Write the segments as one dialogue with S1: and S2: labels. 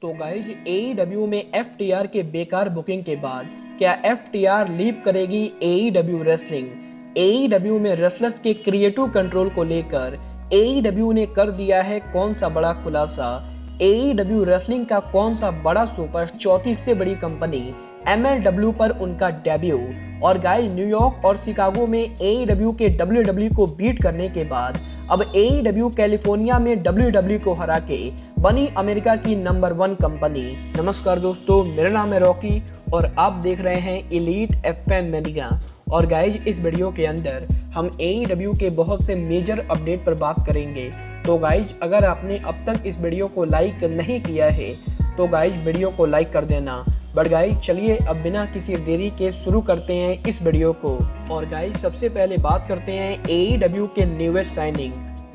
S1: तो guys AEW में FTR के बेकार बुकिंग के बाद क्या FTR लीप करेगी AEW रेसलिंग? AEW में रेसलर्स के क्रिएटिव कंट्रोल को लेकर AEW ने कर दिया है कौन सा बड़ा खुलासा? AEW रेसलिंग का कौन सा बड़ा सुपर चौथी से बड़ी कंपनी MLW पर उनका डेब्यू? और गाइस न्यूयॉर्क और शिकागो में AEW के WWE को बीट करने के बाद अब AEW कैलिफोर्निया में WWE को हरा के बनी अमेरिका की नंबर 1 कंपनी। नमस्कार दोस्तों, मेरा नाम है रॉकी और आप देख रहे हैं एलीट FN मीडिया। और गाइज इस वीडियो के अंदर हम AEW के बहुत से मेजर अपडेट पर बात करेंगे। तो गाइज अगर आपने अब तक इस वीडियो को लाइक नहीं किया है तो गाइज वीडियो को लाइक कर देना। बट गाइज चलिए अब बिना किसी देरी के शुरू करते हैं इस वीडियो को। और गाइज सबसे पहले बात करते हैं AEW के न्यूएस्ट साइनिंग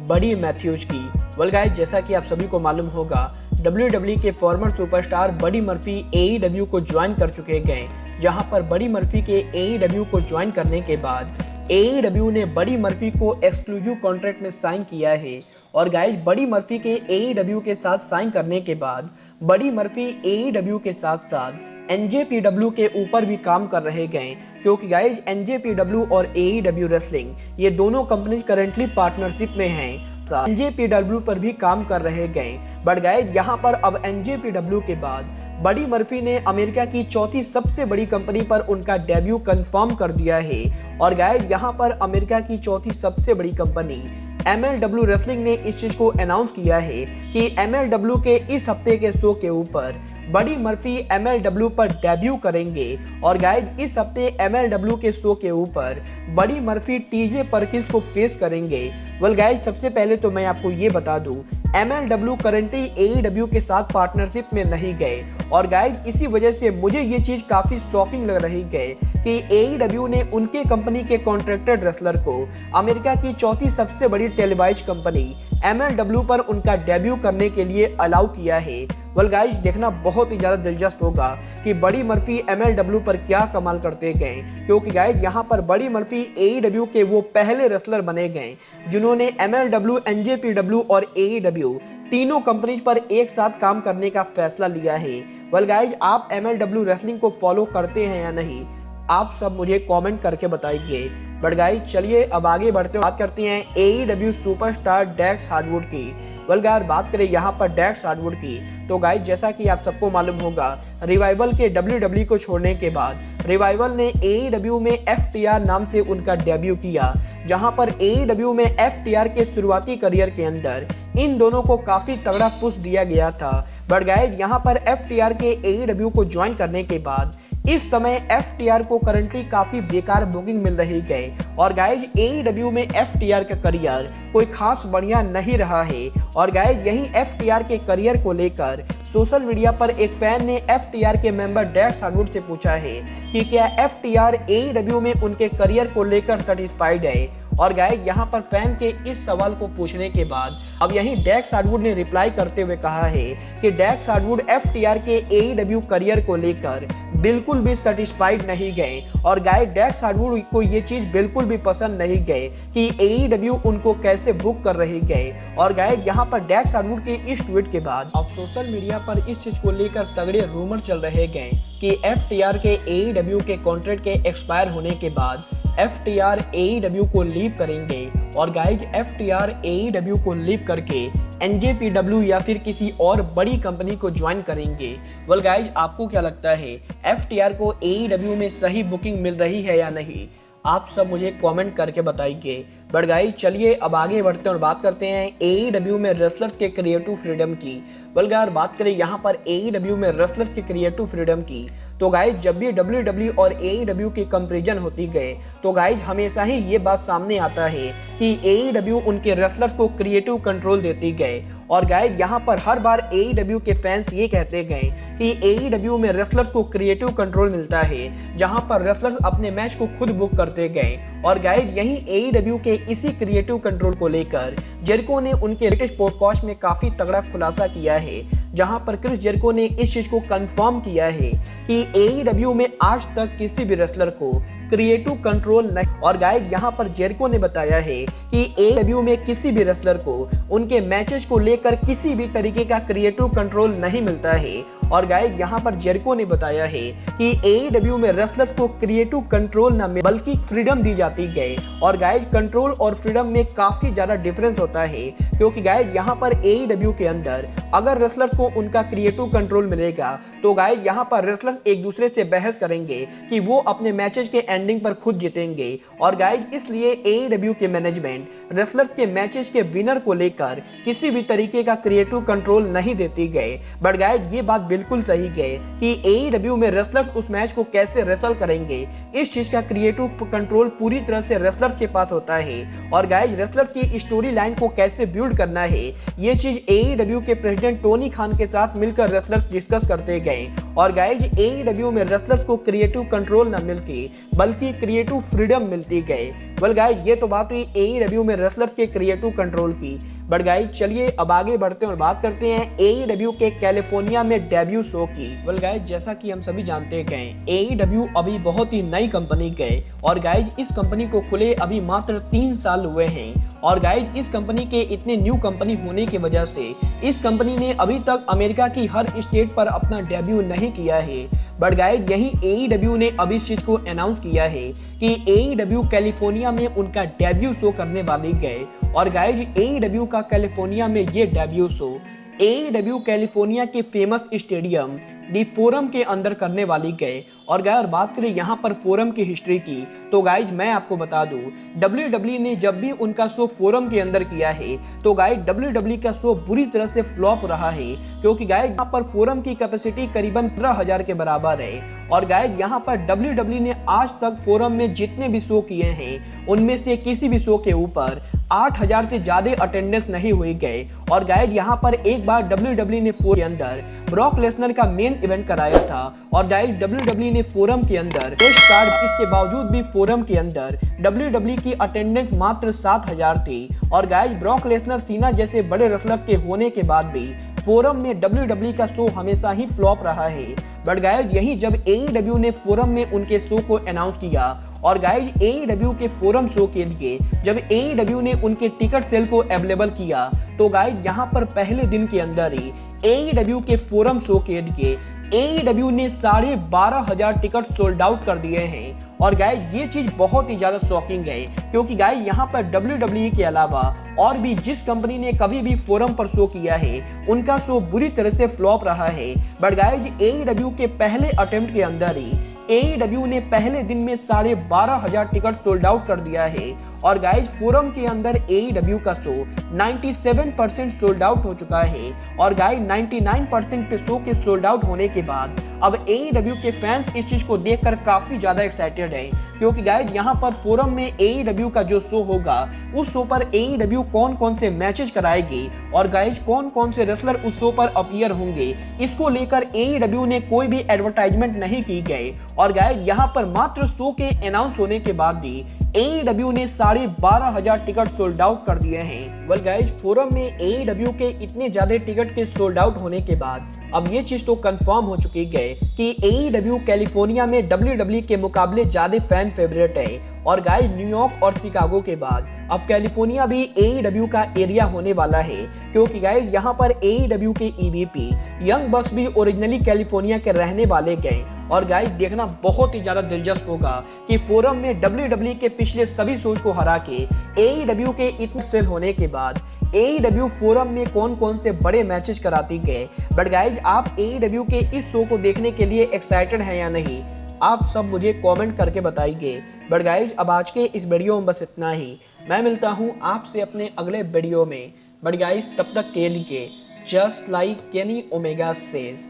S1: बडी मैथ्यूज की। वेल गाइज जैसा कि आप सभी को मालूम होगा WWE के former superstar Buddy Murphy AEW को ज्वाइन कर चुके गए, जहां पर बडी मर्फी के AEW को ज्वाइन करने के बाद AEW ने बडी मर्फी को एक्सक्लूसिव कॉन्ट्रैक्ट में साइन किया है। और गाइज बडी मर्फी के AEW के साथ साइन करने के बाद बडी मर्फी AEW के साथ साथ NJPW के ऊपर भी काम कर रहे गए, क्योंकि गाइज NJPW और AEW रेसलिंग ये दोनों कंपनी करंटली पार्टनरशिप में हैं। NJPW पर भी काम कर रहे गए। बट गाइज यहाँ पर अब NJPW के बाद बडी मर्फी ने अमेरिका की चौथी सबसे बड़ी कंपनी पर उनका डेब्यू कंफर्म कर दिया है। और गाइज यहाँ पर अमेरिका की चौथी सबसे बड़ी कंपनी MLW रेसलिंग ने इस चीज को अनाउंस किया है कि MLW के इस हफ्ते के शो के ऊपर बडी मर्फी MLW पर डेब्यू करेंगे। और गाइज इस हफ्ते MLW के शो के ऊपर बडी मर्फी TJ परकिंस को फेस करेंगे। वेल गाइज सबसे पहले तो मैं आपको ये बता दूं MLW करंटली AEW के साथ पार्टनरशिप में नहीं गए। और गाइज इसी वजह से मुझे ये चीज काफी शॉकिंग लग रही है कि AEW ने उनके कंपनी के कॉन्ट्रैक्टेड रेसलर को अमेरिका की चौथी सबसे बड़ी टेलीवाइज कंपनी MLW पर उनका डेब्यू करने के लिए अलाउ किया है। वेल गाइज देखना बहुत ही ज्यादा दिलचस्प होगा कि बडी मर्फी MLW पर क्या कमाल करते गए, क्योंकि गाइज यहाँ पर बडी मर्फी AEW के वो पहले रेसलर बने गए जिन्होंने MLW, NJPW और AEW तीनों कंपनीज पर एक साथ काम करने का फैसला लिया है। वेल गाइज आप MLW रेसलिंग को फॉलो करते हैं या नहीं, आप सब मुझे कमेंट करके बताइए। बट गाइज चलिए अब आगे बढ़ते हैं, बात करते हैं AEW सुपरस्टार डेक्स हार्डवुड की। वेल गाइज बात करें यहाँ पर डेक्स हार्डवुड की तो गाइज जैसा कि आप सबको मालूम होगा रिवाइवल के WWE को छोड़ने के बाद रिवाइवल ने AEW में FTR नाम से उनका डेब्यू किया, जहां पर AEW में FTR के शुरुआती करियर के अंदर इन दोनों को काफी तगड़ा पुश दिया गया था। बट गाइज यहाँ पर FTR के AEW को ज्वाइन करने के बाद इस समय FTR को करंटली काफी बेकार बुकिंग मिल रही है। और गाइज AEW में FTR का करियर कोई खास बढ़िया नहीं रहा है। और गाइज यही FTR के करियर को लेकर सोशल मीडिया पर एक फैन ने FTR के मेंबर डेक्स हार्डवुड से पूछा है कि क्या FTR AEW में उनके करियर को लेकर सेटिस्फाइड है। और गाइज यहाँ पर फैन के इस सवाल को पूछने के बाद अब यही डेक्स हार्डवुड ने रिप्लाई करते हुए कहा है कि डेक्स हार्डवुड FTR के AEW करियर को लेकर बिल्कुल भी सेटिस्फाइड नहीं गए। और गाइज डेक्स हार्डवुड को ये चीज बिल्कुल भी पसंद नहीं गए कि AEW उनको कैसे बुक कर रही गए। और गाइज यहाँ पर डेक्स हार्डवुड के इस ट्वीट के बाद अब सोशल मीडिया पर इस चीज को लेकर तगड़े रूमर चल रहे गए कि FTR के AEW के कॉन्ट्रैक्ट के एक्सपायर होने के बाद FTR AEW को लीव करेंगे। और गाइज FTR AEW को लीव करके NJPW या फिर किसी और बड़ी कंपनी को ज्वाइन करेंगे। वेल गाइज आपको क्या लगता है FTR को AEW में सही बुकिंग मिल रही है या नहीं, आप सब मुझे कमेंट करके बताइए। बट गाइज चलिए अब आगे बढ़ते हैं और बात करते हैं AEW में रेसलर्स के क्रिएटिव फ्रीडम की। वेल गाइज बात करें यहाँ पर AEW में रेसलर्स के क्रिएटिव फ्रीडम की तो गाइज जब भी WWE और AEW की कंपैरिजन होती गए तो गाइज हमेशा ही ये बात सामने आता है कि AEW उनके रेसलर्स को क्रिएटिव कंट्रोल देती गए। और गाइज यहाँ पर हर बार AEW के फैंस ये कहते गए कि AEW में रेसलर्स को क्रिएटिव कंट्रोल मिलता है, जहां पर रेसलर्स अपने मैच को खुद बुक करते गए। और गाइज यही AEW के इसी क्रिएटिव कंट्रोल को लेकर जेरिको ने उनके लेटेस्ट पॉडकास्ट में काफी तगड़ा खुलासा किया है, जहां पर क्रिस जेरिको ने इस चीज को कंफर्म किया है कि AEW में आज तक किसी भी रेसलर को क्रिएटिव कंट्रोल नहीं। और गाइस यहाँ पर जेरिको ने बताया है कि AEW में किसी भी रेसलर को उनके मैचेस को लेकर किसी भी तरीके का क्रिएटिव कंट्रोल नहीं मिलता है। और गाइस यहाँ पर जेरिको ने बताया है कि AEW में रेसलर्स को क्रिएटिव कंट्रोल न मिले बल्कि फ्रीडम दी जाती है। और गाइस कंट्रोल और फ्रीडम में काफी ज्यादा डिफरेंस होता है, क्योंकि गाइस यहाँ पर AEW के अंदर अगर रेसलर्स को उनका क्रिएटिव कंट्रोल मिलेगा तो गाइस यहाँ पर रेसलर्स एक दूसरे से बहस करेंगे कि वो अपने मैचेस के एंडिंग पर खुद जीतेंगे। और गाइस इसलिए AEW के मैनेजमेंट रेसलर्स के मैचेस के विनर को लेकर किसी भी तरीके का क्रिएटिव कंट्रोल नहीं देती गए। बट गाइस ये बात बिल्कुल सही है कि AEW में रेसलर्स उस मैच को कैसे रेसल करेंगे, इस चीज का क्रिएटिव कंट्रोल पूरी तरह से रेसलर्स के पास होता है। और गाइस रेसलर्स की स्टोरी लाइन को कैसे बिल्ड करना है, ये चीज AEW के प्रेसिडेंट टोनी खान के साथ मिलकर रेसलर्स डिस्कस करते गए। और गाइस AEW में रेसलर्स को क्रिएटिव कंट्रोल न मिलती बल्कि क्रिएटिव फ्रीडम मिलती गई। वेल गाइस ये तो बात हुई AEW में रेसलर्स के क्रिएटिव कंट्रोल की। बट गाइस चलिए अब आगे बढ़ते हैं और बात करते हैं AEW के कैलिफोर्निया में डेब्यू शो की। वेल गाइस जैसा कि हम सभी जानते हैं AEW अभी बहुत ही नई कंपनी गए और गाइस इस कंपनी को खुले अभी मात्र 3 साल हुए हैं। और गाइस इस कंपनी के इतने न्यू कंपनी होने की वजह से इस कंपनी ने अभी तक अमेरिका की हर स्टेट पर अपना डेब्यू नहीं किया है। बट गाइस यही AEW ने अभी इस चीज को अनाउंस किया है कि AEW कैलिफोर्निया में उनका डेब्यू शो करने वाली गए। और गाइस AEW का कैलिफोर्निया में ये डेब्यू शो AEW कैलिफोर्निया के फेमस स्टेडियम दी फोरम के अंदर करने वाली गए। और गाइस बात करें यहाँ पर फोरम की हिस्ट्री की तो गाइस मैं आपको बता दूं WWE ने जब भी उनका शो फोरम के अंदर किया है तो गाइस WWE का शो बुरी तरह से फ्लॉप रहा है, क्योंकि गाइस यहाँ पर फोरम की कैपेसिटी करीबन 15,000 के बराबर है। और गाइस यहाँ पर WWE ने आज तक फोरम में जितने भी शो किए हैं उनमें से किसी भी शो के ऊपर 8,000 से ज्यादा अटेंडेंस नहीं हुई गए। और गाइस यहाँ पर एक बार WWE ने फोरम के अंदर ब्रॉक लेसनर का मेन इवेंट कराया था और गाइस WWE ने फोरम के अंदर टेस्ट कार्ड, इसके बावजूद भी फोरम के अंदर WWE की अटेंडेंस मात्र 7,000 थी। और गाइस ब्रॉक लेसनर, सीना जैसे बड़े रेसलर्स के होने के बाद भी फोरम में WWE का शो हमेशा ही फ्लॉप रहा है। बट गाइस यही जब AEW ने फोरम में उनके शो को अनाउंस किया और गाइस AEW के फोरम शो के लिए जब AEW ने उनके टिकट सेल को अवेलेबल किया तो गाइस यहाँ पर पहले दिन के अंदर ही AEW के फोरम शो के लिए AEW ने 12,500 टिकट सोल्ड आउट कर दिए हैं। और गाइस ये चीज बहुत ही ज्यादा शॉकिंग है, क्योंकि गाइस यहाँ पर WWE के अलावा और भी जिस कंपनी ने कभी भी फोरम पर शो किया है उनका शो बुरी तरह से फ्लॉप रहा है। बट गाइस AEW के पहले अटेम्प्ट के अंदर ही AEW ने पहले दिन में 12,500 टिकट सोल्ड आउट कर दिया है। और गाइस फोरम के अंदर AEW का शो 97% सोल्ड आउट हो चुका है। और गाइस 99% पे शो के सोल्ड आउट होने के बाद अब AEW के फैंस इस चीज को देखकर काफी ज्यादा एक्साइटेड हैं, क्योंकि गाइस यहाँ पर फोरम में AEW का जो शो होगा उस शो पर AEW कौन कौन से मैचेस कराएगी और गाइस कौन कौन से रेसलर उस शो पर अपीयर होंगे, इसको लेकर AEW ने कोई भी एडवर्टाइजमेंट नहीं की गई। और गाइस यहाँ पर मात्र शो के अनाउंस होने के बाद भी AEW ने 12,500 टिकट सोल्ड आउट कर दिए हैं। वेल गाइस फोरम में AEW के इतने ज्यादा टिकट के सोल्ड आउट होने के बाद अब ये चीज तो कंफर्म हो चुकी है कि AEW कैलिफोर्निया में WWE के मुकाबले ज्यादा फैन फेवरेट है। और गाइस न्यूयॉर्क और शिकागो के बाद अब कैलिफोर्निया भी AEW का एरिया होने वाला है, क्योंकि गाइस यहाँ पर AEW के EVP यंग बक्स भी ओरिजिनली कैलिफोर्निया के रहने वाले गए। और गाइस देखना बहुत ही ज्यादा दिलचस्प होगा कि फोरम में WWE के पिछले सभी शोज को हरा के AEW के इतने सेल होने के बाद AEW फोरम में कौन कौन से बड़े मैचेस कराती गए। बट गाइस आप AEW के इस शो को देखने के लिए एक्साइटेड हैं या नहीं, आप सब मुझे कमेंट करके बताइए। बट गाइस अब आज के इस वीडियो में बस इतना ही। मैं मिलता हूं आपसे अपने अगले वीडियो में। बट गाइस तब तक के लिए just like Kenny Omega says,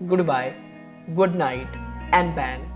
S1: goodbye, good night and bang.